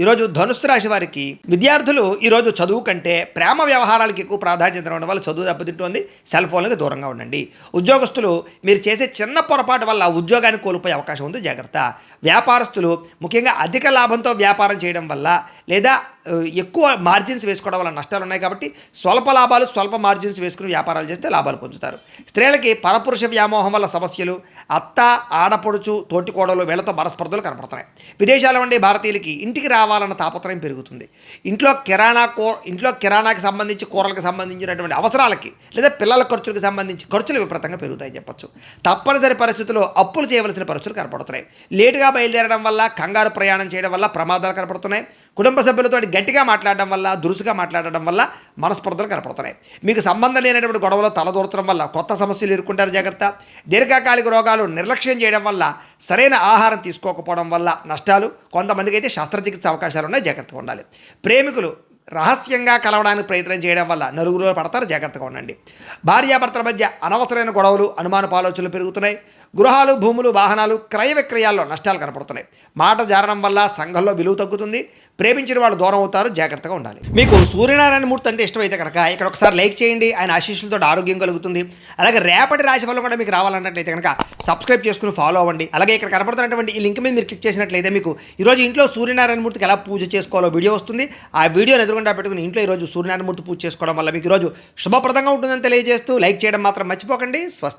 ఈరోజు ధనుస్సు రాశి వారికి విద్యార్థులు ఈరోజు చదువు కంటే ప్రేమ వ్యవహారాలకు ఎక్కువ ప్రాధాన్యత ఇవ్వడం వల్ల చదువు దెబ్బతింటుంది. సెల్ ఫోన్లకు దూరంగా ఉండండి. ఉద్యోగస్తులు మీరు చేసే చిన్న పొరపాటు వల్ల ఉద్యోగాన్ని కోల్పోయే అవకాశం ఉంది, జాగ్రత్త. వ్యాపారస్తులు ముఖ్యంగా అధిక లాభంతో వ్యాపారం చేయడం వల్ల లేదా ఎక్కువ మార్జిన్స్ వేసుకోవడం వల్ల నష్టాలు ఉన్నాయి కాబట్టి స్వల్ప లాభాలు స్వల్ప మార్జిన్స్ వేసుకుని వ్యాపారాలు చేస్తే లాభాలు పొందుతారు. స్త్రీలకి పరపురుష వ్యామోహం వల్ల సమస్యలు, అత్త ఆడపడుచు తోటికోడలు వీళ్ళతో మనస్పర్ధలు కనపడుతున్నాయి. విదేశాల ఉండే భారతీయులకి ఇంటికి రావాలన్న తాపత్రయం పెరుగుతుంది. ఇంట్లో కిరాణాకి సంబంధించి కూరలకు సంబంధించినటువంటి అవసరాలకి లేదా పిల్లల ఖర్చులకు సంబంధించి ఖర్చులు విపరీతంగా పెరుగుతాయని చెప్పొచ్చు. తప్పనిసరి పరిస్థితుల్లో అప్పులు చేయవలసిన పరిస్థితులు కనపడుతున్నాయి. లేటుగా బయలుదేరడం వల్ల, కంగారు ప్రయాణం చేయడం వల్ల ప్రమాదాలు కనపడుతున్నాయి. కుటుంబ సభ్యులతో గట్టిగా మాట్లాడడం వల్ల, దురుసుగా మాట్లాడడం వల్ల మనస్పర్ధలు కనపడుతున్నాయి. మీకు సంబంధం లేనటువంటి గొడవలో తలదూర్చడం వల్ల కొత్త సమస్యలు ఎదుర్కొంటారు, జాగ్రత్త. దీర్ఘకాలిక రోగాలు నిర్లక్ష్యం చేయడం వల్ల, సరైన ఆహారం తీసుకోకపోవడం వల్ల నష్టాలు. కొంతమందికి అయితే శస్త్రచికిత్స అవకాశాలు ఉన్నాయి, జాగ్రత్తగా ఉండాలి. ప్రేమికులు రహస్యంగా కలవడానికి ప్రయత్నం చేయడం వల్ల నలుగురు పడతారు, జాగ్రత్తగా ఉండండి. భార్యాభర్తల మధ్య అనవసరమైన గొడవలు, అనుమానపు ఆలోచనలు పెరుగుతున్నాయి. గృహాలు, భూములు, వాహనాలు క్రయ విక్రయాల్లో నష్టాలు కనపడుతున్నాయి. మాట జారడం వల్ల సంఘంలో విలువ తగ్గుతుంది. ప్రేమించిన వాళ్ళు దూరం అవుతారు, జాగ్రత్తగా ఉండాలి. మీకు సూర్యనారాయణ మూర్తి అంటే ఇష్టమైతే కనుక ఇక్కడ ఒకసారి లైక్ చేయండి. ఆయన ఆశీస్సులతో ఆరోగ్యం కలుగుతుంది. అలాగే రేపటి రాశి ఫలం కూడా మీకు రావాలన్నట్లయితే కనుక సబ్స్క్రైబ్ చేసుకుని ఫాలో అవ్వండి. అలాగే ఇక్కడ కనపడుతున్నటువంటి ఈ లింక్ మీద మీరు క్లిక్ చేసినట్లయితే మీకు ఈరోజు ఇంట్లో సూర్యనారాయణ మూర్తికి ఎలా పూజ చేసుకోవాలో వీడియో వస్తుంది. ఆ వీడియోని ఎదురుగుండా పెట్టుకుని ఇంట్లో ఈరోజు సూర్యనారాయణ మూర్తి పూజ చేసుకోవడం వల్ల మీకు ఈరోజు శుభప్రదంగా ఉంటుందని తెలియజేస్తూ లైక్ చేయడం మాత్రం మర్చిపోకండి. స్వస్తి.